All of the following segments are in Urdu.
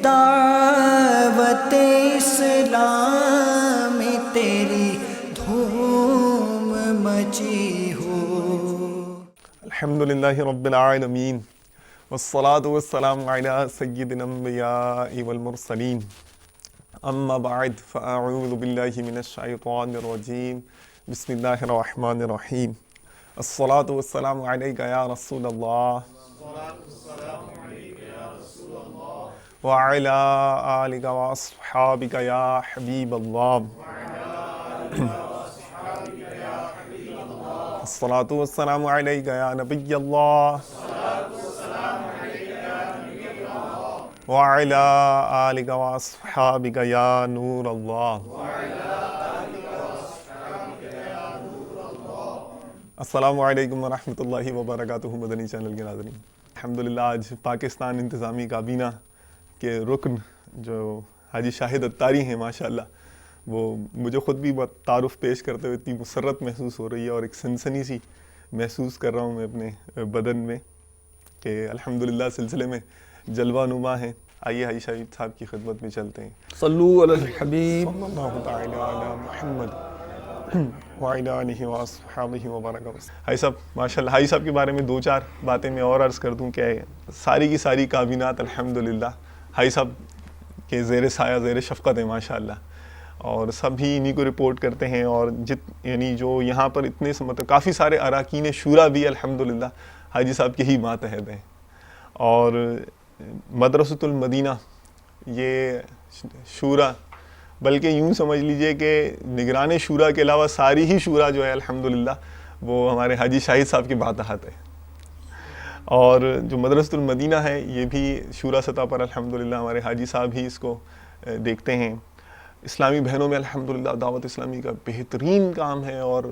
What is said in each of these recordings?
دعوت اسلام میں تیری دھوم مچی ہو۔ الحمدللہ رب العالمین والصلاة والسلام علی سید الانبیاء والمرسلین، اما بعد فاعوذ باللہ من الشیطان الرجیم، بسم اللہ الرحمن الرحیم۔ الصلاة والسلام علیک یا رسول اللہ وعلی آلک واصحابک یا حبیب اللہ۔ الصلاة والسلام علیک یا نبی اللہ وعلی آلک واصحابک یا نور اللہ۔ السلام علیکم ورحمۃ اللہ وبرکاتہ۔ مدنی چینل کے ناظرین، الحمدللہ آج پاکستان انتظامی کابینہ کے رکن جو حاجی شاہد اتاری ہیں ماشاءاللہ، وہ مجھے خود بھی بہت تعارف پیش کرتے ہوئے اتنی مسرت محسوس ہو رہی ہے اور ایک سنسنی سی محسوس کر رہا ہوں میں اپنے بدن میں کہ الحمدللہ سلسلے میں جلوہ نما ہیں۔ آئیے حاجی شاہد صاحب کی خدمت میں چلتے ہیں۔ صلو علی الحبیب صلی اللہ تعالی علی محمد وعلی آلہ واصحابہ وبارک وسلم۔ حاجی صاحب ماشاءاللہ، حاجی صاحب کے بارے میں دو چار باتیں میں اور عرض کر دوں کہ ساری کی ساری کابینات الحمدللہ حاجی صاحب کے زیر سایہ زیر شفقت ہیں ماشاءاللہ، اور سب ہی انہی کو رپورٹ کرتے ہیں، اور یعنی جو یہاں پر اتنے مطلب کافی سارے اراکین شورا بھی الحمدللہ حاجی صاحب کے ہی ماتحت ہیں، اور مدرسۃ المدینہ یہ شورا، بلکہ یوں سمجھ لیجئے کہ نگران شورا کے علاوہ ساری ہی شورا جو ہے الحمدللہ وہ ہمارے حاجی شاہد صاحب کے ماتحت ہے، اور جو مدرسۃ المدینہ ہے یہ بھی شورا سطح پر الحمدللہ ہمارے حاجی صاحب ہی اس کو دیکھتے ہیں۔ اسلامی بہنوں میں الحمدللہ دعوت اسلامی کا بہترین کام ہے، اور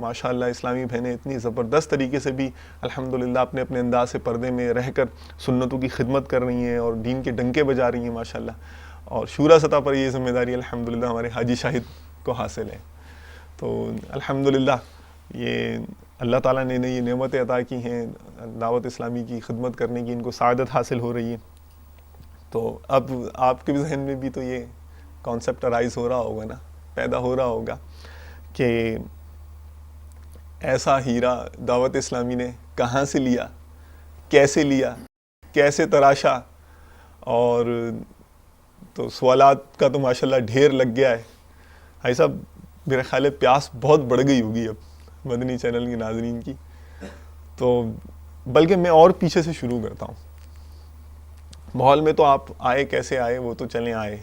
ماشاءاللہ اسلامی بہنیں اتنی زبردست طریقے سے بھی الحمدللہ اپنے اپنے انداز سے پردے میں رہ کر سنتوں کی خدمت کر رہی ہیں اور دین کے ڈنکے بجا رہی ہیں ماشاءاللہ، اور شورا سطح پر یہ ذمہ داری الحمدللہ ہمارے حاجی شاہد کو حاصل ہے۔ تو الحمدللہ یہ اللہ تعالیٰ نے یہ نعمتیں عطا کی ہیں، دعوت اسلامی کی خدمت کرنے کی ان کو سعادت حاصل ہو رہی ہے۔ تو اب آپ کے بھی ذہن میں بھی تو یہ کانسیپٹ ارائز ہو رہا ہوگا نا، پیدا ہو رہا ہوگا کہ ایسا ہیرا دعوت اسلامی نے کہاں سے لیا، کیسے تراشا، اور تو سوالات کا تو ماشاءاللہ ڈھیر لگ گیا ہے۔ بھائی صاحب میرے خیال ہے پیاس بہت بڑھ گئی ہوگی اب مدنی چینل کے ناظرین کی، تو بلکہ میں اور پیچھے سے شروع کرتا ہوں۔ ماحول میں تو آپ آئے، کیسے آئے وہ تو چلیں آئے،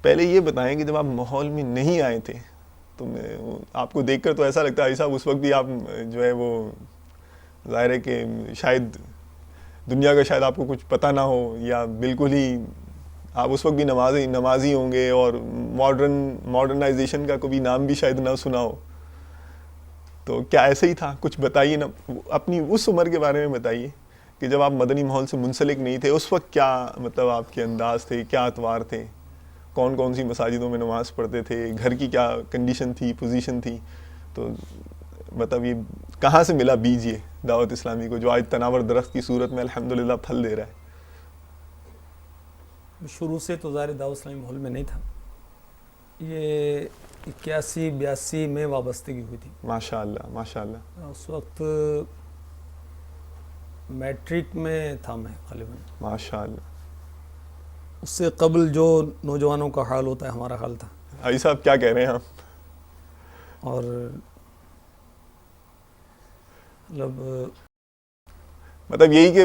پہلے یہ بتائیں کہ جب آپ ماحول میں نہیں آئے تھے تو آپ کو دیکھ کر تو ایسا لگتا ہے صاحب اس وقت بھی آپ جو ہے وہ ظاہر ہے کہ شاید دنیا کا شاید آپ کو کچھ پتہ نہ ہو، یا بالکل ہی آپ اس وقت بھی نمازی ہوں گے، اور ماڈرنائزیشن کا کبھی نام بھی شاید نہ سنا ہو۔ تو کیا ایسے ہی تھا؟ کچھ بتائیے نا، اپنی اس عمر کے بارے میں بتائیے کہ جب آپ مدنی ماحول سے منسلک نہیں تھے، اس وقت کیا مطلب آپ کے انداز تھے، کیا اطوار تھے، کون کون سی مساجدوں میں نماز پڑھتے تھے، گھر کی کیا کنڈیشن تھی، پوزیشن تھی، تو مطلب یہ کہاں سے ملا بیج یہ دعوت اسلامی کو جو آج تناور درخت کی صورت میں الحمدللہ پھل دے رہا ہے؟ شروع سے تو ظاہر دعوت اسلامی ماحول میں نہیں تھا، یہ 81-82 میں وابستگی ہوئی تھی ماشاءاللہ ماشاءاللہ۔ اس وقت میٹرک میں تھا میں غالباً۔ ماشاءاللہ۔ اس سے قبل جو نوجوانوں کا حال ہوتا ہے ہمارا حال تھا۔ حاجی صاحب کیا کہہ رہے ہیں آپ؟ اور مطلب یہی کہ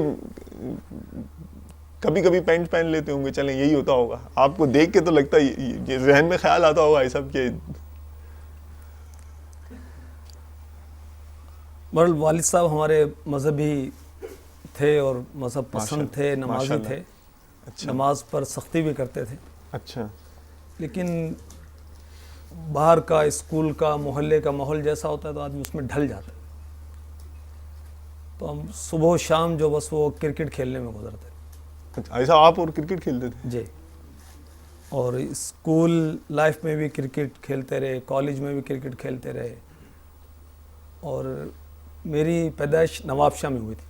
کبھی کبھی پینٹ پہن لیتے ہوں گے، چلیں یہی ہوتا ہوگا، آپ کو دیکھ کے تو لگتا ہے یہ ذہن میں خیال آتا ہوگا حاجی صاحب کہ بہرحال والد صاحب ہمارے مذہبی تھے اور مذہب پسند تھے، نمازی تھے، نماز پر سختی بھی کرتے تھے۔ اچھا۔ لیکن باہر کا، اسکول کا، محلے کا ماحول جیسا ہوتا ہے تو آدمی اس میں ڈھل جاتا ہے، تو ہم صبح و شام جو بس وہ کرکٹ کھیلنے میں گزرتے تھے۔ ایسا آپ اور کرکٹ کھیلتے تھے؟ جی، اور اسکول لائف میں بھی کرکٹ کھیلتے رہے، کالج میں بھی کرکٹ کھیلتے رہے، اور میری پیدائش نواب شاہ میں ہوئی تھی۔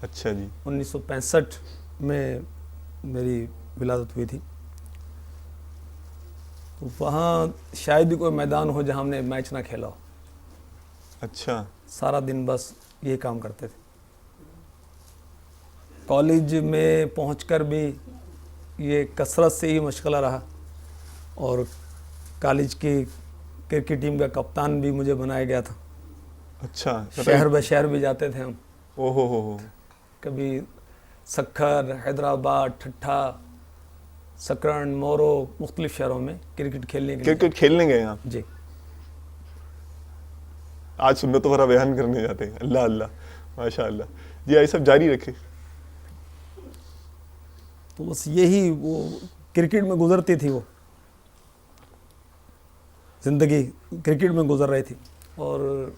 اچھا جی۔ 1965 میں میری ولادت ہوئی تھی. تو وہاں شاید ہی کوئی میدان ہو جہاں ہم نے میچ نہ کھیلا ہو. اچھا سارا دن بس یہ کام کرتے تھے. کالج میں پہنچ کر بھی یہ کثرت سے ہی مشغلہ رہا, اور کالج کی کرکٹ ٹیم کا کپتان بھی مجھے بنایا گیا تھا. اچھا شہر بہ شہر بھی جاتے تھے ہم, او ہو کبھی سکھر, حیدرآباد, ٹھٹھا, سکرن, مورو, مختلف شہروں میں کرکٹ کھیلنے کے لیے. کرکٹ کھیلنے گئے آپ؟ جی. آج سنتوں بھرا بیان کرنے جاتے ہیں. اللہ اللہ ماشاء اللہ. جی آئی صاحب جاری رکھے. تو بس یہی وہ کرکٹ میں گزرتی تھی, وہ زندگی کرکٹ میں گزر رہی تھی. اور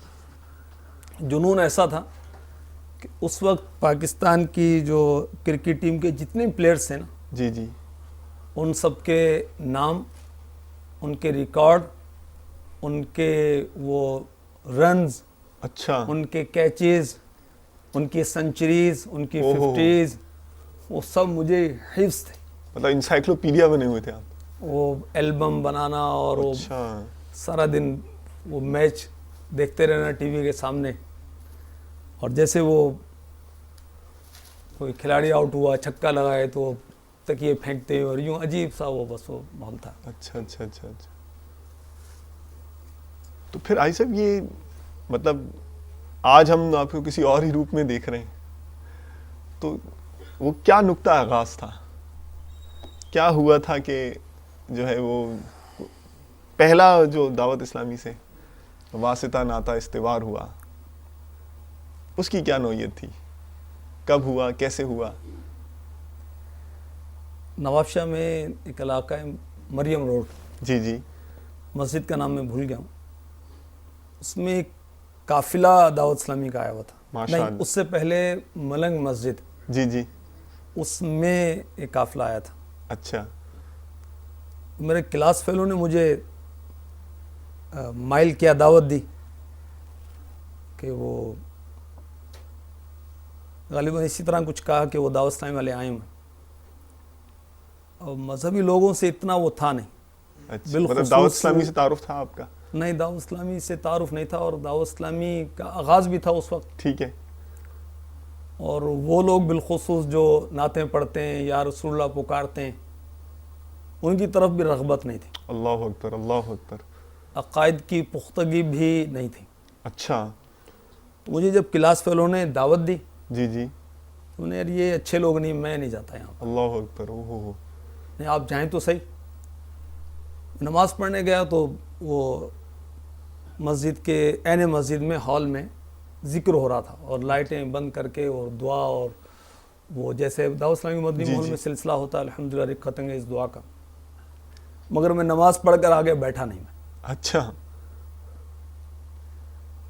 جنون ایسا تھا کہ اس وقت پاکستان کی جو کرکٹ ٹیم کے جتنے پلیئرس تھے نا, جی جی ان سب کے نام, ان کے ریکارڈ, ان کے وہ رنز, اچھا ان کے کیچز, ان کی سنچریز, ان کی اوہو. 50s, وہ سب مجھے حفظ تھے. مطلب انسائکلوپیڈیا بنے ہوئے تھے آپ. وہ البم بنانا اور وہ اچھا سارا دن وہ میچ دیکھتے رہنا ٹی وی کے سامنے. اور جیسے وہ کوئی کھلاڑی آؤٹ ہوا, چھکا لگائے تو تکیے پھینکتے, اور یوں عجیب سا وہ بس وہ ماحول تھا. اچھا اچھا اچھا اچھا. تو پھر آئی صاحب یہ مطلب آج ہم آپ کو کسی اور ہی روپ میں دیکھ رہے ہیں, تو وہ کیا نقطہ آغاز تھا, کیا ہوا تھا کہ جو ہے وہ پہلا جو دعوت اسلامی سے واسطہ ناتا استوار ہوا, اس کی کیا نوعیت تھی, کب ہوا, کیسے ہوا؟ نواب شاہ میں ایک علاقہ ہے مریم روڈ, جی جی مسجد کا نام میں بھول گیا ہوں, اس میں ایک قافلہ دعوت اسلامی کا آیا ہوا تھا. ماشاء نہیں, اللہ. اس سے پہلے ملنگ مسجد, جی جی اس میں ایک قافلہ آیا تھا. اچھا میرے کلاس فیلو نے مجھے مائل کیا, دعوت دی کہ وہ غالباً اسی طرح کچھ کہا کہ وہ دعوت اسلامی والے آئے ہیں, اور مذہبی لوگوں سے اتنا وہ تھا نہیں. اچھا. مطلب دعوت اسلامی سے تعارف تھا آپ کا؟ نہیں, دعوت اسلامی سے تعارف نہیں تھا, اور دعوت اسلامی کا آغاز بھی تھا اس وقت. ٹھیک ہے. اور وہ لوگ بالخصوص جو نعتیں پڑھتے ہیں یا رسول اللہ پکارتے ہیں, ان کی طرف بھی رغبت نہیں تھی. اللہ اکبر اللہ اکبر. عقائد کی پختگی بھی نہیں تھی. اچھا. تو مجھے جب کلاس فیلو نے دعوت دی, جی جی تو نے یار یہ اچھے لوگ نہیں, میں نہیں جاتا یہاں پر. اللہ اکبر. او ہو. نہیں, آپ جائیں تو صحیح. نماز پڑھنے گیا تو وہ مسجد کے عین مسجد میں ہال میں ذکر ہو رہا تھا, اور لائٹیں بند کر کے, اور دعا, اور وہ جیسے دعوت اسلامی مدنی جی ماحول جی. میں سلسلہ ہوتا ہے الحمدللہ رکعتیں اس دعا کا, مگر میں نماز پڑھ کر آگے بیٹھا نہیں. میں اچھا.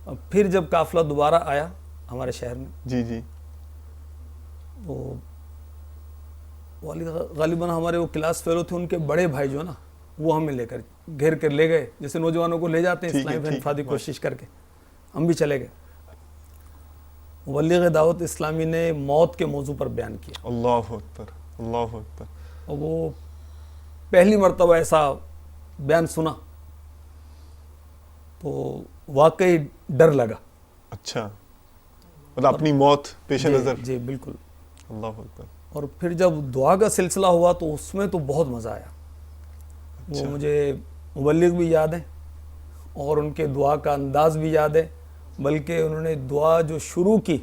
اب پھر جب قافلہ دوبارہ آیا ہمارے شہر میں, جی جی تو غالباً ہمارے وہ کلاس فیلو تھے, ان کے بڑے بھائی جو نا, وہ ہمیں لے کر گھیر کر لے گئے, جیسے نوجوانوں کو لے جاتے ہیں ٹھیک ہے, اسلامی ٹھیک انفرادی ہے. کوشش کر کے. ہم بھی چلے گئے. مبلغ دعوت اسلامی نے موت کے موضوع پر بیان کیا, اللہ اکبر اللہ اکبر. اور وہ پہلی مرتبہ ایسا بیان سنا تو واقعی ڈر لگا. اچھا. مطلب اپنی موت پیش نظر. جی بالکل. اللہ اکبر. اور پھر جب دعا کا سلسلہ ہوا تو اس میں تو بہت مزہ آیا. وہ مجھے مبلغ بھی یاد ہیں, اور ان کے دعا کا انداز بھی یاد ہے, بلکہ انہوں نے دعا جو شروع کی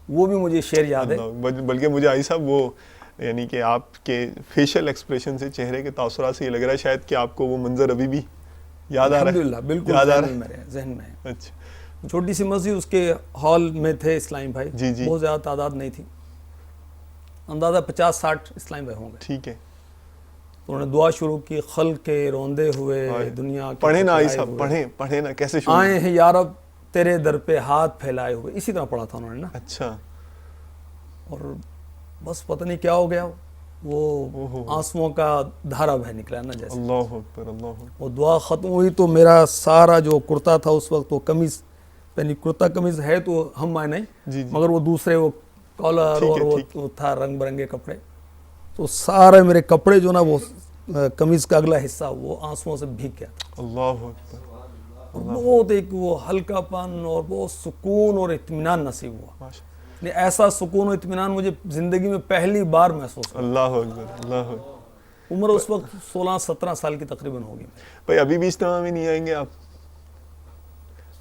وہ بھی مجھے شعر یاد ہے. بلکہ مجھے آئی صاحب وہ یعنی کہ آپ کے فیشل ایکسپریشن سے, چہرے کے تاثرات سے یہ لگ رہا ہے شاید کہ آپ کو وہ منظر ابھی بھی یاد آ رہا ہے. الحمدللہ بالکل یاد آ رہا ہے. میرے ذہن میں ہے. اچھا. چھوٹی سی مسجد, اس کے ہال میں تھے اسلام بھائی, جی جی. بہت زیادہ تعداد نہیں تھی, اندازہ 50-60 اسلام بھائی ہوں گے. ٹھیک ہے. تو انہوں نے دعا شروع کی, خلق کے روندے ہوئے دنیا کے, پڑھیں نا آئی صاحب, پڑھیں نا, کیسے شروع آئے ہیں یا رب تیرے در پہ ہاتھ پھیلائے ہوئے, اسی طرح پڑھا تھا انہوں نے نا. اچھا. اور بس پتہ نہیں کیا ہو گیا, وہ آنسوؤں کا دھارا بہ نکلا نا جیسے. اللہ اکبر اللہ اکبر. وہ دعا ختم ہوئی تو میرا سارا جو کرتا تھا اس وقت, وہ قمیض یعنی کرتا قمیض ہے تو ہم مائے نہیں, جی جی. مگر وہ دوسرے وہ کالر ٹھیک اور ہے, وہ ٹھیک. تھا رنگ برنگے کپڑے, تو سارے میرے کپڑے جو نا وہ قمیض کا اگلا حصہ وہ آنسوؤں سے بھیگ گیا. اللہ اکبر. اور بہت ایک وہ ہلکا پن اور بہت سکون اور اطمینان نصیب ہوا. ماشاء ایسا سکون و اطمینان مجھے زندگی میں پہلی بار محسوس ہوا. اللہ اکبر. اللہ اکبر. عمر اس وقت 16-17 سال کی تقریباً ہوگی. بھائی ابھی بھی اجتماع میں نہیں آئیں گے آپ؟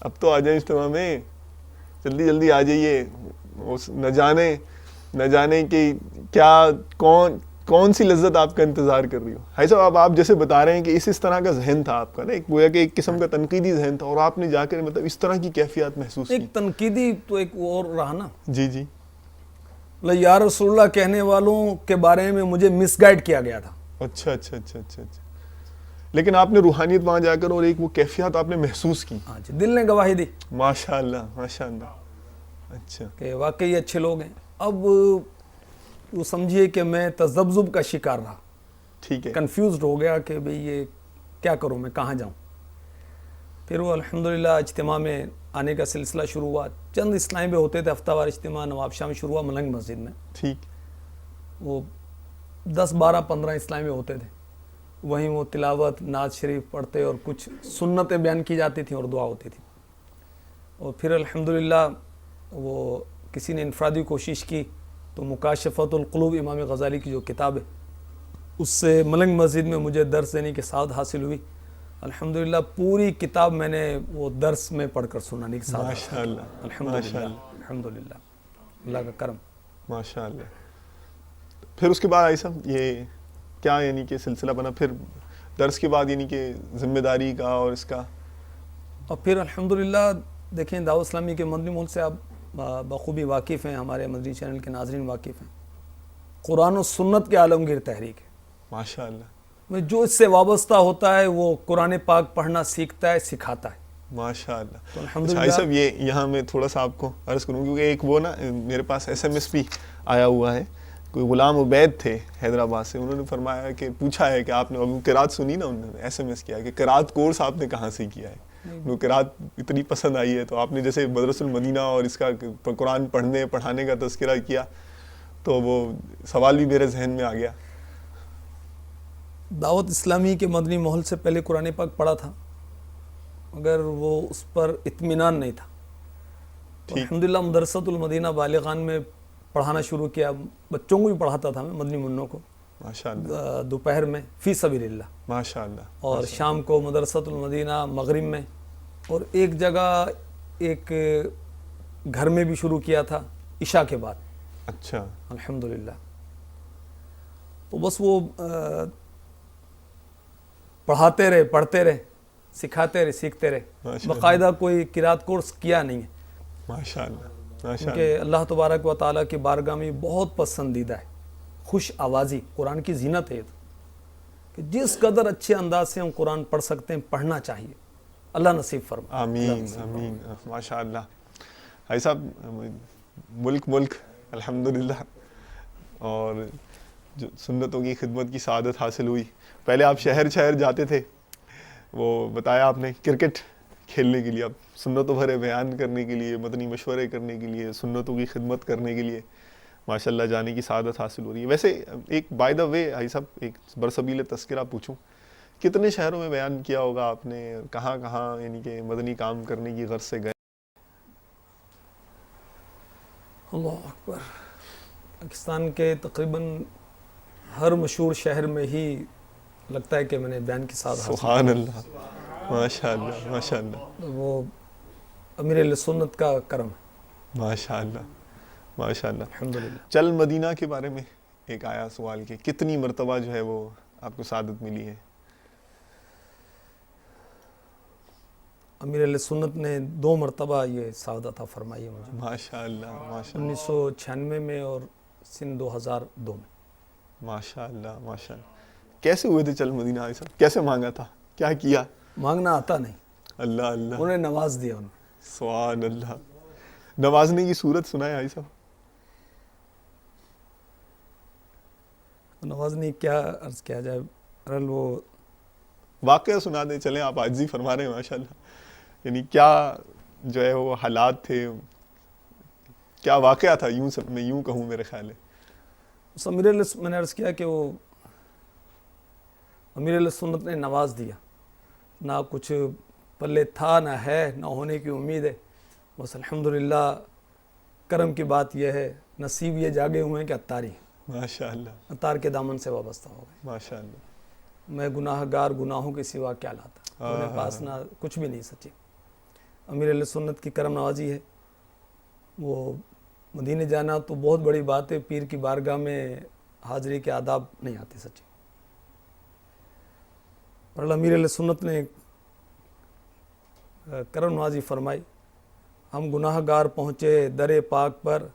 اب تو آ جائیں اجتماع میں, جلدی جلدی آ جائیے. نہ جانے کہ کیا کون سی لذت آپ کا انتظار کر رہی ہو. بھائی صاحب آپ جیسے بتا رہے ہیں کہ اس طرح کا ذہن تھا آپ کا نا, ایک گویا کہ ایک قسم کا تنقیدی ذہن تھا, اور آپ نے جا کر مطلب اس طرح کی کیفیات محسوس کی. ایک تنقیدی تو ایک اور رہا نا, جی جی. یا رسول اللہ کہنے والوں کے بارے میں مجھے مس گائیڈ کیا گیا تھا. اچھا اچھا اچھا اچھا اچھا. لیکن آپ نے روحانیت وہاں جا کر اور ایک وہ کیفیات آپ نے محسوس کی. ہاں جی, دل نے گواہی دی ماشاء اللہ ماشاء اللہ. اچھا. کہ واقعی اچھے لوگ ہیں. اب وہ سمجھیے کہ میں تذبذب کا شکار رہا, ٹھیک ہے. کنفیوزڈ ہو گیا کہ بھئی یہ کیا کروں, میں کہاں جاؤں. پھر وہ الحمدللہ اجتماع میں آنے کا سلسلہ شروع ہوا. چند اسلامی بھی ہوتے تھے, ہفتہ وار اجتماع نواب شاہ میں شروع ہوا ملنگ مسجد میں. ٹھیک. وہ 10-12-15 اسلامی ہوتے تھے. وہیں وہ تلاوت نعت شریف پڑھتے اور کچھ سنتیں بیان کی جاتی تھیں اور دعا ہوتی تھی. اور پھر الحمدللہ وہ کسی نے انفرادی کوشش کی تو مکاشفت القلوب امام غزالی کی جو کتاب ہے اس سے ملنگ مسجد میں مجھے درس دینے کی سعادت حاصل ہوئی. الحمدللہ پوری کتاب میں نے وہ درس میں پڑھ کر سنانے کی سعادت. ماشاء اللہ. الحمدللہ الحمدللہ, اللہ کا کرم. ماشاء اللہ. پھر اس کے بعد آئی صاحب یہ کیا یعنی کہ سلسلہ بنا پھر درس کے بعد, یعنی کہ ذمہ داری کا اور اس کا؟ اور پھر الحمدللہ دیکھیں دعوت اسلامی کے مدنی ملک سے آپ بخوبی واقف ہیں, ہمارے مدنی چینل کے ناظرین واقف ہیں. قرآن و سنت کے عالمگیر تحریک ہے. ماشاء اللہ. میں جو اس سے وابستہ ہوتا ہے وہ قرآن پاک پڑھنا سیکھتا ہے, سکھاتا ہے. ماشاء اللہ. تو الحمدللہ بھائی صاحب یہ یہاں میں تھوڑا سا آپ کو عرض کروں, کیونکہ ایک وہ نا میرے پاس SMS بھی آیا ہوا ہے. کوئی غلام عبید تھے حیدرآباد سے, انہوں نے فرمایا کہ پوچھا ہے کہ آپ نے ابھی قرات سنی نا, انہوں نے SMS کیا کہ قرات کورس آپ نے کہاں سے کیا ہے. وہ قرات اتنی پسند آئی ہے, تو آپ نے جیسے مدرسۃ المدینہ اور اس کا قرآن پڑھنے پڑھانے کا تذکرہ کیا تو وہ سوال بھی میرے ذہن میں آ گیا. دعوت اسلامی کے مدنی ماحول سے پہلے قرآن پاک پڑھا تھا مگر وہ اس پر اطمینان نہیں تھا. تو الحمدللہ مدرسۃ المدینہ بالغان میں پڑھانا شروع کیا. بچوں کو بھی پڑھاتا تھا میں, مدنی منوں کو, ماشاء اللہ. دوپہر میں فی سبیل اللہ, ماشاء اللہ. اور شام کو مدرسۃ المدینہ مغرب میں, اور ایک جگہ ایک گھر میں بھی شروع کیا تھا عشاء کے بعد. اچھا. الحمدللہ. تو بس وہ پڑھاتے رہے, پڑھتے رہے, سکھاتے رہے, سیکھتے رہے. باقاعدہ کوئی قرات کورس کیا نہیں ہے. ماشاء اللہ. کیونکہ اللہ تبارک و تعالیٰ کی بارگاہ میں بہت پسندیدہ ہے خوش آوازی. قرآن کی زینت ہے کہ جس قدر اچھے انداز سے ہم قرآن پڑھ سکتے ہیں پڑھنا چاہیے. اللہ نصیب فرمائے. آمین آمین. ماشاء اللہ. بھائی صاحب ملک الحمدللہ, اور جو سنتوں کی خدمت کی سعادت حاصل ہوئی. پہلے آپ شہر جاتے تھے, وہ بتایا آپ نے کرکٹ کھیلنے کے لیے, اب سنتوں بھرے بیان کرنے کے لیے, مدنی مشورے کرنے کے لیے, سنتوں کی خدمت کرنے کے لیے ماشاءاللہ جانے کی سعادت حاصل ہو رہی ہے. ویسے ایک بائی دا وے بھائی صاحب ایک برسبیل تذکرہ پوچھوں, کتنے شہروں میں بیان کیا ہوگا آپ نے, کہاں کہاں یعنی کہ مدنی کام کرنے کی غرض سے گئے؟ اللہ اکبر. پاکستان کے تقریباً ہر مشہور شہر میں ہی لگتا ہے کہ میں نے بیان کی سعادت حاصل. سبحان اللہ. ماشاء اللہ ماشاء اللہ. وہ امیر اہل سنت کا کرم. ماشاء اللہ ماشاء اللہ. الحمدللہ. چل مدینہ کے بارے میں ایک آیا سوال کہ کتنی مرتبہ جو ہے وہ آپ کو سعادت ملی ہے؟ امیر اہل سنت نے 2 مرتبہ یہ سعادت عطا فرمائی ہے مجھے. ماشاء اللہ ماشاء اللہ. 1996 میں اور سن 2002 میں. ماشاء اللہ ماشاء اللہ. کیسے ہوئے تھے چل مدینہ آئے صاحب, کیسے مانگا تھا, کیا کیا؟ مانگنا آتا نہیں, اللہ اللہ. انہیں نواز دیا. انہیں سبحان اللہ. نوازنے کی صورت سنائے آئی صاحب. نوازنے کیا عرض کیا جائے, ارل وہ واقعہ سنا دیں. چلیں آپ عاجزی فرما رہے ہیں ماشاء اللہ, یعنی کیا جو ہے وہ حالات تھے, کیا واقعہ تھا, میں یوں کہوں میرے خیال ہے. اس میں نے عرض کیا کہ وہ امیر علیہ سنت نے نواز دیا، نہ کچھ پلے تھا نہ ہے، نہ ہونے کی امید ہے، بس الحمدللہ کرم کی بات یہ ہے، نصیب یہ جاگے ہوئے ہیں کہ عطاری ہیں، ماشاء اللہ عطار کے دامن سے وابستہ ہو گئے۔ ماشاء اللہ میں گناہ گار گناہوں کے سوا کیا لاتا، میرے پاس نہ کچھ بھی نہیں سچے۔ امیر علیہ سنت کی کرم نوازی ہے، وہ مدینے جانا تو بہت بڑی بات ہے، پیر کی بارگاہ میں حاضری کے آداب نہیں آتے سچے۔ پر اللہ امیر علیہ سنت نے کرم نوازی فرمائی، ہم گناہ گار پہنچے در پاک پر،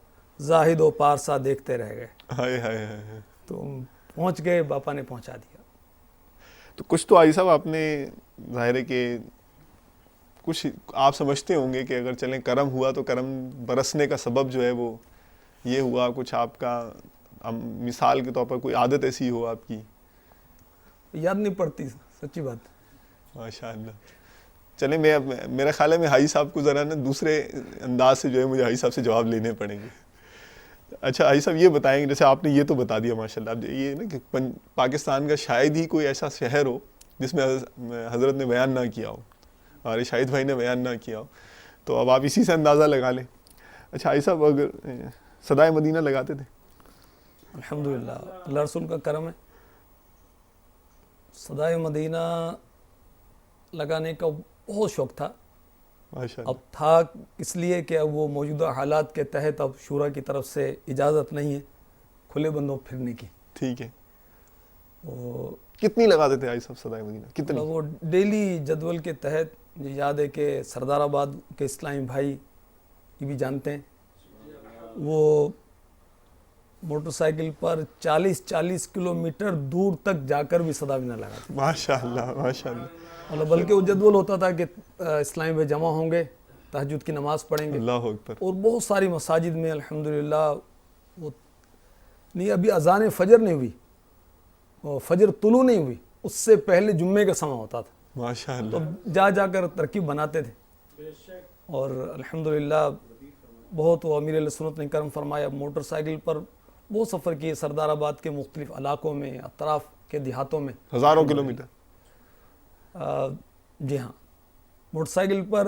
زاہد و پارسا دیکھتے رہ گئے۔ ہائے ہائے ہائے، تو پہنچ گئے، باپا نے پہنچا دیا۔ تو کچھ تو آئی صاحب آپ نے ظاہر ہے کہ کچھ آپ سمجھتے ہوں گے کہ اگر چلیں کرم ہوا تو کرم برسنے کا سبب جو ہے وہ یہ ہوا، کچھ آپ کا مثال کے طور پر کوئی عادت ایسی ہو آپ کی؟ یاد نہیں پڑتی سچی بات۔ ماشاء اللہ۔ چلیں میرا خیال ہے میں حاجی صاحب کو ذرا نا دوسرے انداز سے جو ہے مجھے حاجی صاحب سے جواب لینے پڑیں گے۔ اچھا حاجی صاحب یہ بتائیں گے، جیسے آپ نے یہ تو بتا دیا ماشاء اللہ، یہ نا کہ پاکستان کا شاید ہی کوئی ایسا شہر ہو جس میں حضرت نے بیان نہ کیا ہو اور شاہد بھائی نے بیان نہ کیا ہو، تو اب آپ اسی سے اندازہ لگا لیں۔ اچھا حاجی صاحب اگر صدائے مدینہ لگاتے تھے؟ الحمدللہ اللہ رسول کا کرم ہے، صدائے مدینہ لگانے کا بہت شوق تھا۔ ماشاء اب تھا اس لیے کہ اب وہ موجودہ حالات کے تحت اب شورا کی طرف سے اجازت نہیں ہے کھلے بندوں پھرنے کی۔ ٹھیک ہے۔ وہ کتنی لگاتے تھے حاجی صاحب صدائے مدینہ؟ کتنی؟ وہ ڈیلی جدول کے تحت، مجھے یاد ہے کہ سردار آباد کے اسلامی بھائی یہ بھی جانتے ہیں، وہ موٹر سائیکل پر 40 کلومیٹر دور تک جا کر بھی صدا مدینہ لگاتے ماشاء اللہ ماشاء اللہ اور بلکہ وہ جدول ہوتا تھا کہ اسلامی بھائی جمع ہوں گے، تہجد کی نماز پڑھیں گے، اللہ اکبر۔ اور بہت ساری مساجد میں الحمدللہ وہ نہیں، ابھی اذان فجر نہیں ہوئی، وہ فجر طلوع نہیں ہوئی، اس سے پہلے جمعے کا سماں ہوتا تھا، ماشاء تو اللہ جا کر ترکیب بناتے تھے۔ اور الحمدللہ بہت وہ امیر علیہ سنت نے کرم فرمایا، موٹر سائیکل پر بہت سفر کیے سردار آباد کے مختلف علاقوں میں، اطراف کے دیہاتوں میں، ہزاروں کلومیٹر۔ جی ہاں، موٹر سائیکل پر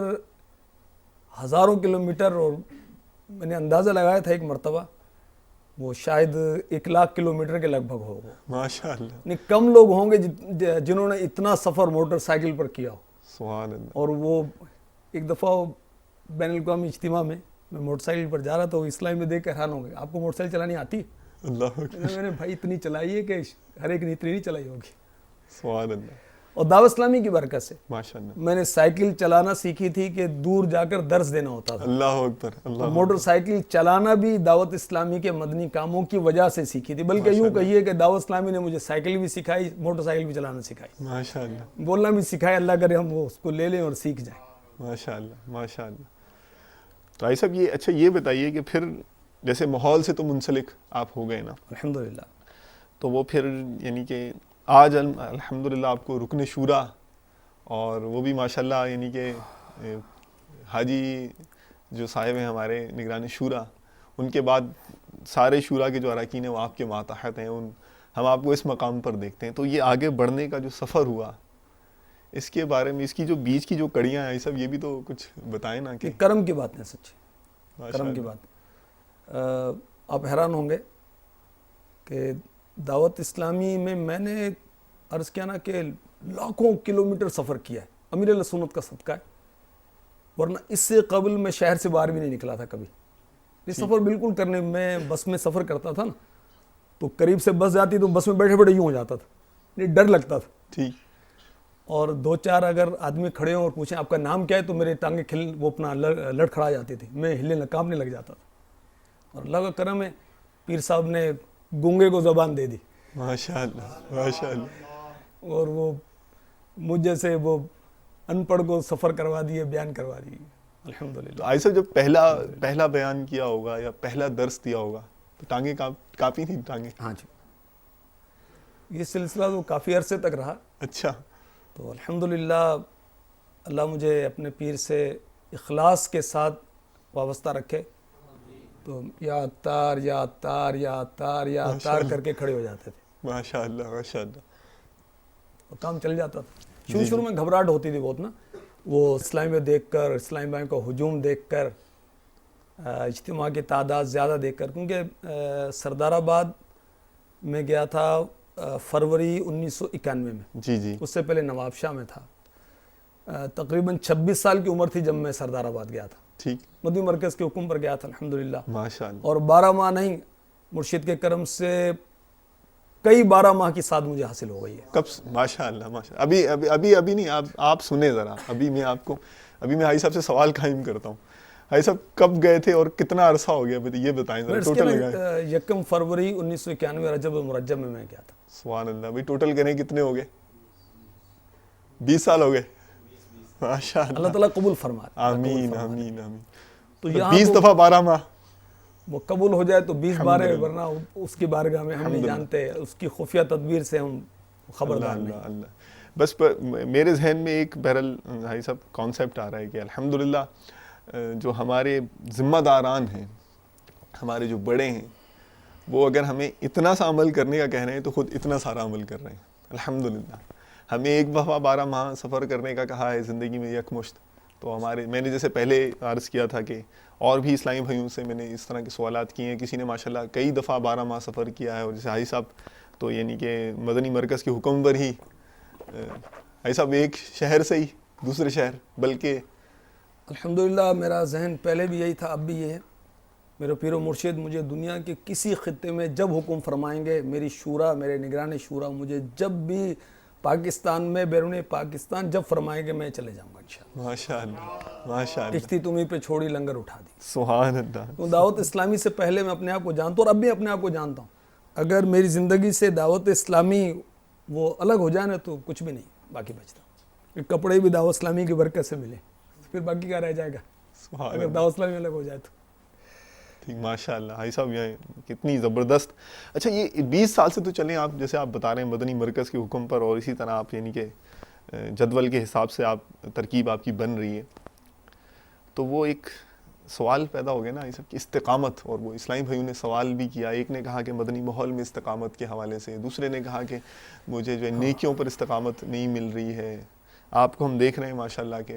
ہزاروں کلومیٹر، اور میں نے اندازہ لگایا تھا ایک مرتبہ وہ شاید 1,00,000 کلومیٹر کے لگ بھگ ہوگا۔ ماشاء اللہ یعنی کم لوگ ہوں گے جنہوں نے اتنا سفر موٹر سائیکل پر کیا ہو۔ سبحان اللہ۔ اور وہ ایک دفعہ بین الاقوامی اجتماع میں موٹر سائیکل پر جا رہا تھا، وہ اسلامی میں دیکھ کر حیران ہو گئے، آپ کو موٹر سائیکل چلانی آتی ہے؟ اللہ اکبر۔ میں نے بھائی اتنی چلائی ہے کہ ہر ایک نے اتنی نہیں چلائی ہوگی۔ سبحان اللہ اور دعوت اسلامی کی برکت سے ماشاء اللہ۔ میں نے سائیکل چلانا سیکھی تھی کہ دور جا کر درس دینا ہوتا تھا۔ اللہ اکبر اللہ موٹر سائیکل چلانا بھی دعوت اسلامی کے مدنی کاموں کی وجہ سے سیکھی تھی، بلکہ یوں کہیے کہ دعوت اسلامی نے مجھے سائیکل بھی سکھائی، موٹر سائیکل بھی چلانا سکھائی، ماشاء اللہ بولنا بھی سکھایا، اللہ کرے ہم وہ اس کو لے لیں اور سیکھ جائیں۔ ماشاء اللہ ماشاء اللہ۔ تو بھائی صاحب یہ اچھا یہ بتائیے کہ پھر جیسے ماحول سے تو منسلک آپ ہو گئے نا، الحمدللہ تو وہ پھر یعنی کہ آج الحمدللہ آپ کو رکن شورا، اور وہ بھی ماشاءاللہ یعنی کہ حاجی جو صاحب ہیں ہمارے نگران شورا، ان کے بعد سارے شورا کے جو اراکین ہیں وہ آپ کے ماتحت ہیں، ہم آپ کو اس مقام پر دیکھتے ہیں۔ تو یہ آگے بڑھنے کا جو سفر ہوا، اس کے بارے میں، اس کی جو بیچ کی جو کڑیاں ہیں، یہ سب یہ بھی تو کچھ بتائیں نا کہ یہ کرم کی بات ہے، سچ کرم کی بات۔ آپ حیران ہوں گے کہ دعوت اسلامی میں نے عرض کیا نا کہ لاکھوں کلومیٹر سفر کیا ہے، امیر علیہ سنت کا صدقہ ہے، ورنہ اس سے قبل میں شہر سے باہر بھی نہیں نکلا تھا کبھی۔ یہ سفر بالکل کرنے میں بس میں سفر کرتا تھا نا، تو قریب سے بس جاتی تو بس میں بیٹھے بیٹھے یوں ہو جاتا تھا، ڈر لگتا تھا۔ ٹھیک۔ اور 2-4 اگر آدمی کھڑے ہوں اور پوچھیں آپ کا نام کیا ہے تو میرے ٹانگیں وہ اپنا لڑکھڑا جاتی تھی، میں ہلنے کانپنے لگ جاتا تھا۔ اور اللہ کا کرم ہے، پیر صاحب نے گونگے کو زبان دے دی، ماشاء اللہ ماشاء اللہ۔ اور وہ مجھ جیسے وہ ان پڑھ کو سفر کروا دیے، بیان کروا دیے، الحمدللہ۔ تو ایسا جب پہلا بیان کیا ہوگا یا پہلا درس دیا ہوگا تو ٹانگیں کانپی تھیں ٹانگیں؟ ہاں جی، یہ سلسلہ تو کافی عرصے تک رہا۔ اچھا۔ تو الحمدللہ اللہ مجھے اپنے پیر سے اخلاص کے ساتھ وابستہ رکھے، تو یا عطار یا عطار یا عطار یا عطار کر کے کھڑے ہو جاتے تھے، ماشاء اللہ ماشاء اللہ. اور کام چل جاتا تھا. شروع میں گھبراہٹ ہوتی تھی بہت نا، وہ اسلامی میں دیکھ کر، اسلامی بھائیوں کا ہجوم دیکھ کر، اجتماع کی تعداد زیادہ دیکھ کر، کیونکہ سردار آباد میں گیا تھا فروری 1991 میں. جی جی. اس سے پہلے نواب شاہ میں تھا. تقریباً 26 سال کی عمر تھی جب میں سردار آباد گیا تھا. ٹھیک. مدنی مرکز کے حکم پر گیا تھا الحمدللہ. ماشاء اللہ. اور 12 ماہ نہیں، مرشد کے کرم سے کئی 12 ماہ کی سعادت مجھے حاصل ہو گئی ہے. کب؟ ماشاء اللہ ماشاء اللہ. ابھی نہیں، آپ سنیں ذرا. ابھی میں حاجی صاحب سے سوال قائم کرتا ہوں. حاجی صاحب کب گئے تھے اور کتنا عرصہ ہو گیا یہ بتائیں ذرا. ٹوٹل لگائیں. 1 فروری 1991 رجب المرجب میں گیا تھا. سبحان اللہ. بھائی ٹوٹل کریں کتنے ہو گئے؟ 20 سال ہو گئے. ماشاء اللہ. اللہ تعالیٰ قبول فرمائے. آمین آمین آمین. تو یہاں 20 دفعہ 12 ماہ وہ قبول ہو جائے تو 20 بارے، ورنہ اس کی بارگاہ میں ہم نہیں جانتے، اس کی خفیہ تدبیر سے ہم خبردار نہیں. اللہ اللہ. بس میرے ذہن میں ایک بہرحال حاجی صاحب کانسیپٹ آ رہا ہے کہ الحمدللہ جو ہمارے ذمہ داران ہیں، ہمارے جو بڑے ہیں، وہ اگر ہمیں اتنا سا عمل کرنے کا کہہ رہے ہیں تو خود اتنا سارا عمل کر رہے ہیں الحمدللہ. ہمیں ایک دفعہ 12 ماہ سفر کرنے کا کہا ہے زندگی میں یکمشت. تو میں نے جیسے پہلے عرض کیا تھا کہ اور بھی اسلامی بھائیوں سے میں نے اس طرح کے سوالات کیے ہیں. کسی نے ماشاءاللہ کئی دفعہ 12 ماہ سفر کیا ہے. اور جیسے حاجی صاحب تو یعنی کہ مدنی مرکز کے حکم پر ہی حاجی صاحب ایک شہر سے ہی دوسرے شہر، بلکہ الحمدللہ میرا ذہن پہلے بھی یہی تھا، اب بھی یہ ہے. میرے پیر و مرشد مجھے دنیا کے کسی خطے میں جب حکم فرمائیں گے، میری شورا، میرے نگران شورا مجھے جب بھی پاکستان میں، بیرون پاکستان جب فرمائیں گے میں چلے جاؤں گا انشاءاللہ. ماشاء اللہ ماشاء اللہ. کشتی تمہیں پہ چھوڑی لنگر اٹھا دی. سبحان اللہ. تو دعوت اسلامی سے پہلے میں اپنے آپ کو جانتا ہوں اور اب بھی اپنے آپ کو جانتا ہوں. اگر میری زندگی سے دعوت اسلامی وہ الگ ہو جائے نا تو کچھ بھی نہیں باقی بچتا. کپڑے بھی دعوت اسلامی کی برکت سے ملے، پھر باقی کیا رہ جائے گا اگر دعوت اسلامی الگ ہو جائے تو. ٹھیک. ماشاء اللہ حاجی صاحب یہ کتنی زبردست. اچھا یہ 20 سال سے تو چلیں آپ، جیسے آپ بتا رہے ہیں مدنی مرکز کے حکم پر، اور اسی طرح آپ یعنی کہ جدول کے حساب سے آپ ترکیب آپ کی بن رہی ہے. تو وہ ایک سوال پیدا ہو گیا نا حاجی صاحب کی استقامت. اور وہ اسلامی بھائیوں نے سوال بھی کیا. ایک نے کہا کہ مدنی ماحول میں استقامت کے حوالے سے، دوسرے نے کہا کہ مجھے جو ہے نیکیوں پر استقامت نہیں مل رہی ہے. آپ کو ہم دیکھ رہے ہیں ماشاءاللہ کہ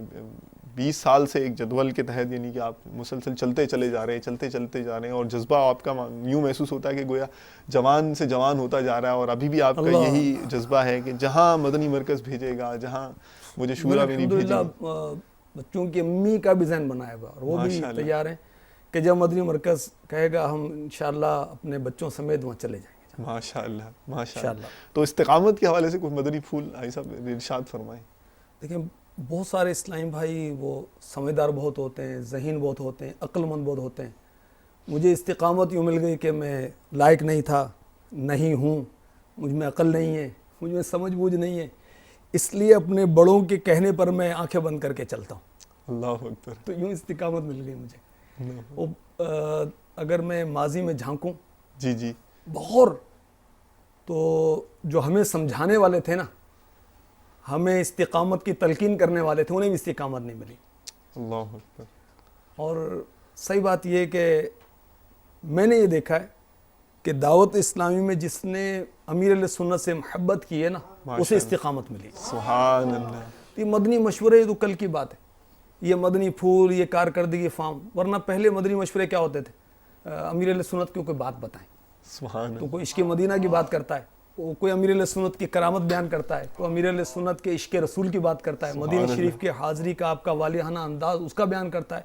20 سال سے ایک جدول کے تحت یعنی کہ آپ مسلسل چلتے چلے جا رہے ہیں، چلتے جا رہے ہیں. اور جذبہ آپ کا یوں محسوس ہوتا ہے کہ گویا جوان سے جوان ہوتا جا رہا ہے. اور ابھی بھی آپ کا یہی جذبہ ہے کہ جہاں مدنی مرکز بھیجے گا، جہاں مجھے شورا میں نہیں بھیجے گا. بچوں کی امی کا بھی ذہن بنایا ہوا اور وہ بھی تیار ہیں کہ جب مدنی مرکز کہے گا ہم انشاءاللہ اپنے بچوں سمیت وہاں چلے جائیں گے. ماشاء اللہ ماشاء اللہ. تو استقامت کے حوالے سے کوئی مدنی پھول حاجی صاحب ارشاد فرمائیں. دیکھیں بہت سارے اسلامی بھائی وہ سمجھدار بہت ہوتے ہیں، ذہین بہت ہوتے ہیں، عقل مند بہت ہوتے ہیں. مجھے استقامت یوں مل گئی کہ میں لائق نہیں تھا، نہیں ہوں، مجھ میں عقل نہیں ہے، مجھ میں سمجھ بوجھ نہیں ہے، اس لیے اپنے بڑوں کے کہنے پر میں آنکھیں بند کر کے چلتا ہوں. اللہ اکبر. تو یوں استقامت مل گئی مجھے. اگر میں ماضی میں جھانکوں جی جی بہت، تو جو ہمیں سمجھانے والے تھے نا، ہمیں استقامت کی تلقین کرنے والے تھے، انہیں بھی استقامت نہیں ملی. اللہ اکبر. اور صحیح بات یہ کہ میں نے یہ دیکھا ہے کہ دعوت اسلامی میں جس نے امیر علیہ سنت سے محبت کی ہے نا، اسے استقامت ملی. سبحان اللہ. یہ مدنی مشورے تو کل کی بات ہے، یہ مدنی پھول، یہ کارکردگی فارم. ورنہ پہلے مدنی مشورے کیا ہوتے تھے؟ امیر علیہ سنت کی کوئی بات بتائیں سبحان تو کوئی عشق مدینہ کی بات کرتا ہے، کوئی امیر علیہ سنت کی کرامت بیان کرتا ہے، کوئی امیر علیہ سنت کے عشق رسول کی بات کرتا ہے، مدینہ شریف کے حاضری کا آپ کا والیانہ انداز اس کا بیان کرتا ہے.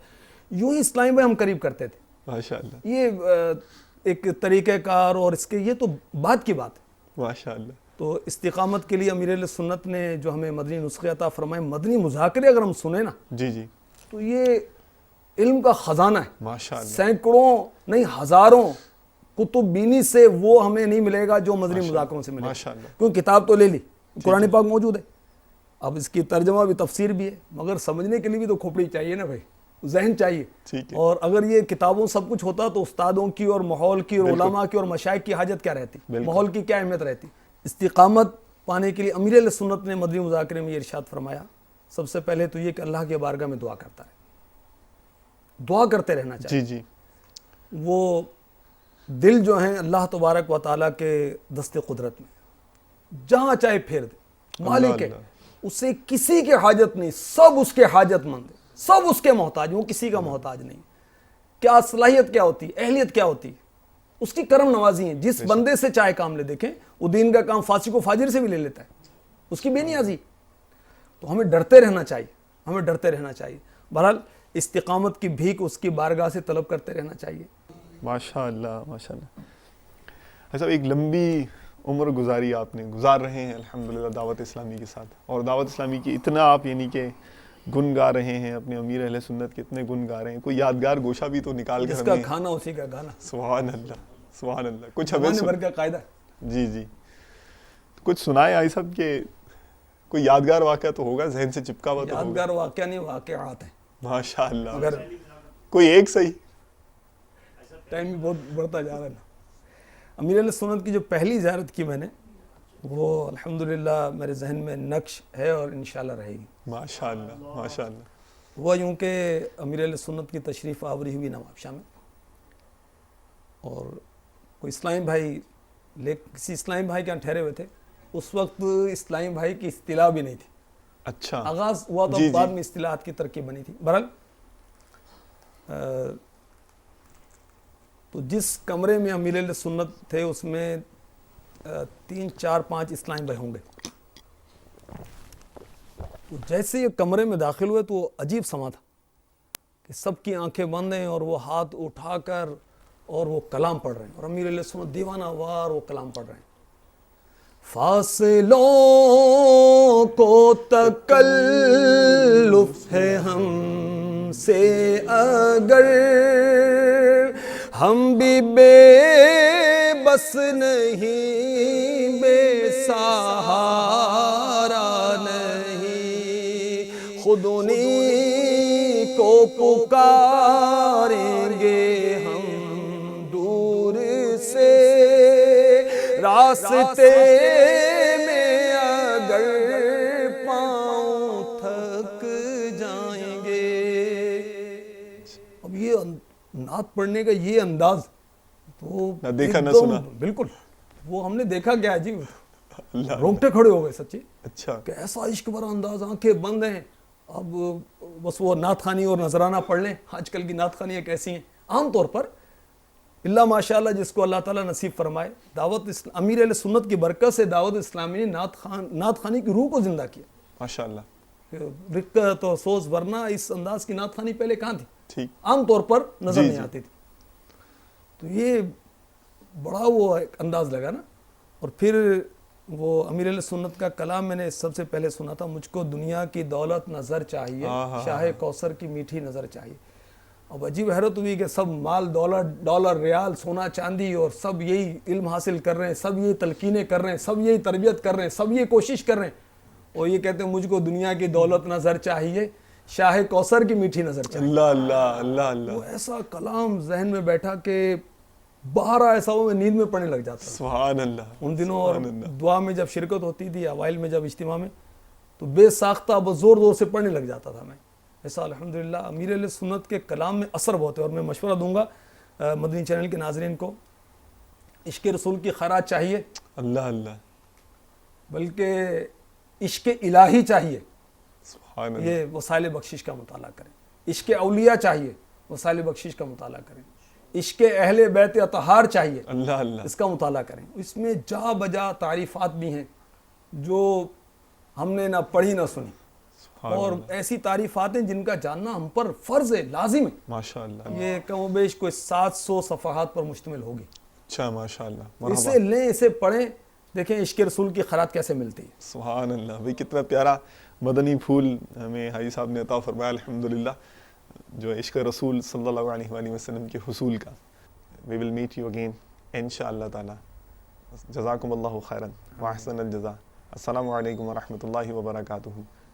یوں ہی اسلامی میں ہم قریب کرتے تھے. ماشاءاللہ. یہ ایک طریقہ کار اور اس کے یہ تو بات کی بات ہے. ماشاءاللہ. تو استقامت کے لیے امیر علیہ سنت نے جو ہمیں مدنی نسخے عطا فرمائے، مدنی مذاکرے اگر ہم سنیں نا جی جی تو یہ علم کا خزانہ ہے. ماشاءاللہ. سینکڑوں نہیں ہزاروں کتب بینی سے وہ ہمیں نہیں ملے گا جو مدنی مذاکروں سے ملے گا. کیونکہ کتاب تو لے لی، قرآن پاک موجود ہے، اب اس کی ترجمہ بھی تفسیر بھی ہے، مگر سمجھنے کے لیے بھی تو کھوپڑی چاہیے نا بھائی، ذہن چاہیے. اور اگر یہ کتابوں سب کچھ ہوتا تو استادوں کی اور ماحول کی اور علماء کی اور مشائخ کی حاجت کیا رہتی، ماحول کی کیا اہمیت رہتی. استقامت پانے کے لیے امیر علیہ سنت نے مدنی مذاکرے میں یہ ارشاد فرمایا، سب سے پہلے تو یہ کہ اللہ کے بارگاہ میں دعا کرتا ہے، دعا کرتے رہنا چاہیے. جی جی. وہ دل جو ہیں اللہ تبارک و تعالیٰ کے دست قدرت میں جہاں چاہے پھیر دے، مالک ہے، اسے کسی کے حاجت نہیں، سب اس کے حاجت مند ہے، سب اس کے محتاج، وہ کسی کا محتاج نہیں۔ کیا صلاحیت کیا ہوتی ہے، اہلیت کیا ہوتی ہے؟ اس کی کرم نوازی ہیں، جس بندے سے چاہے کام لے، دیکھیں وہ دین کا کام فاسق و فاجر سے بھی لے لیتا ہے، اس کی بے نیازی۔ تو ہمیں ڈرتے رہنا چاہیے، ہمیں ڈرتے رہنا چاہیے۔ بہرحال استقامت کی بھیک اس کی بارگاہ سے طلب کرتے رہنا چاہیے۔ ماشاء اللہ ماشاء اللہ۔ ایسا ایک لمبی عمر گزاری آپ نے، گزار رہے ہیں الحمدللہ دعوت اسلامی کے ساتھ، اور دعوت اسلامی کی اتنا آپ یعنی کہ گن گا رہے ہیں، اپنے امیر اہل سنت کے اتنے گن گا رہے ہیں، کوئی یادگار گوشہ بھی تو نکال کے جس کا کھانا اسی کا گانا، سبحان اللہ سبحان اللہ، کچھ ہمیں زمانے بھر کا قاعدہ۔ جی جی، کچھ سنائے آئی صاحب کہ کوئی یادگار واقعہ تو ہوگا ذہن سے چپکا ہوا تو ہوگا۔ یادگار واقعہ نہیں، واقعات ہیں۔ ماشاء اللہ، اگر کوئی ایک صحیح۔ ٹائم بھی بہت بڑھتا جا رہا ہے نا۔ امیر علیہ سنت کی جو پہلی زیارت کی میں نے، وہ الحمدللہ میرے ذہن میں نقش ہے اور انشاءاللہ رہے گی۔ ماشاء اللہ ماشاء اللہ۔ ہوا یوں کہ امیر علیہ سنت کی تشریف آوری ہوئی نوابشاہ میں، اور کوئی اسلامی بھائی کسی اسلامی بھائی کے یہاں ٹھہرے ہوئے تھے۔ اس وقت اسلامی بھائی کی اصطلاح بھی نہیں تھی، اچھا، آغاز ہوا تو بعد میں اصطلاحات کی ترکیب بنی تھی۔ بہرحال تو جس کمرے میں امیر علیہ سنت تھے اس میں 3 4 5 اسلامی بھائی ہوں گے۔ تو جیسے یہ کمرے میں داخل ہوئے تو عجیب سما تھا کہ سب کی آنکھیں بند ہیں اور وہ ہاتھ اٹھا کر اور وہ کلام پڑھ رہے ہیں، اور امیر علیہ سنت دیوانہ وار وہ کلام پڑھ رہے ہیں۔ فاصلوں کو تکلف ہے ہم سے اگر، ہم بھی بے بس نہیں، بے سہارا نہیں، خود انہی کو پکاریں گے ہم دور سے، راستے میں اگر پاؤں تھک جائیں گے۔ اب یہ نعت پڑھنے کا یہ انداز تو نہ دیکھا نہ سنا، بالکل وہ ہم نے دیکھا کیا جی، رونگٹے کھڑے ہو گئے سچی۔ اچھا، کہ ایسا عشق بھرا انداز، آنکھیں بند ہیں، اب بس وہ نعت خوانی اور نذرانہ پڑھ لیں۔ آج کل کی نعت خوانیاں کیسی ہیں؟ عام طور پر اللہ ماشاءاللہ جس کو اللہ تعالیٰ نصیب فرمائے، امیر علیہ سنت کی برکت سے دعوت اسلامی نے نعت خوانی کی روح کو زندہ کیا ماشاءاللہ۔ رقت اور سوز، ورنہ اس انداز کی نعت خوانی پہلے کہاں تھی؟ ٹھیک، عام طور پر نظر نہیں آتی تھی۔ تو یہ بڑا وہ ایک انداز لگا نا۔ اور پھر وہ امیر علیہ سنت کا کلام میں نے سب سے پہلے سنا تھا، مجھ کو دنیا کی دولت نظر چاہیے، شاہ کوثر کی میٹھی نظر چاہیے۔ اب عجیب حیرت ہوئی کہ سب مال ڈالر ریال سونا چاندی اور سب یہی علم حاصل کر رہے ہیں، سب یہی تلقینیں کر رہے ہیں، سب یہی تربیت کر رہے ہیں، سب یہ کوشش کر رہے ہیں، اور یہ کہتے ہیں مجھ کو دنیا کی دولت نظر چاہیے، شاہ کوثر کی میٹھی نظر چاہیے۔ اللہ اللہ اللہ اللہ، وہ ایسا کلام ذہن میں بیٹھا کہ باہر ایسا ہو میں نیند میں پڑھنے لگ جاتا سبحان اللہ ان دنوں۔ اور دعا میں جب شرکت ہوتی تھی، اوائل میں جب اجتماع میں، تو بے ساختہ بس زور زور سے پڑھنے لگ جاتا تھا میں ایسا۔ الحمدللہ امیر علیہ سنت کے کلام میں اثر بہت ہے، اور میں مشورہ دوں گا مدنی چینل کے ناظرین کو، عشق رسول کی خیرات چاہیے، اللہ اللہ، بلکہ عشق الہی چاہیے، سبحان اللہ، یہ وسائل بخشش کا مطالعہ کریں۔ عشق اولیاء چاہیے، وسائل بخشش کا مطالعہ کریں۔ عشق اہل بیت اطہار چاہیے، اللہ اللہ، اس کا مطالعہ کریں۔ اس میں جا بجا تعریفات بھی ہیں جو ہم نے نہ پڑھی نہ سنی، اور ایسی تعریفات ہیں جن کا جاننا ہم پر فرض ہے، لازم ہے۔ ماشاء اللہ، یہ کم و بیش کوئی 700 صفحات پر مشتمل ہوگی۔ اچھا ماشاء اللہ، اسے لیں، اسے پڑھیں، دیکھیں عشق رسول کی خیرات کیسے ملتی ہے۔ سبحان اللہ بھائی، کتنا پیارا مدنی پھول ہمیں حاجی صاحب نے عطا فرمایا الحمدللہ، جو عشق رسول صلی اللہ علیہ وآلہ وسلم کے حصول کا۔ We will meet you again انشاءاللہ تعالی۔ جزاکم اللہ خیرا واحسن الجزاء۔ السلام علیکم ورحمۃ اللہ وبرکاتہ۔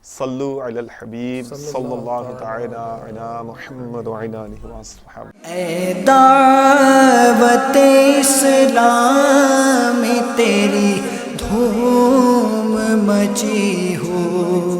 صلو علی الحبیب صلی اللہ تعالی علی محمد وعلی آلہ وصحبہ۔ اے دعوت اسلام تیری دھوم مچی ہو،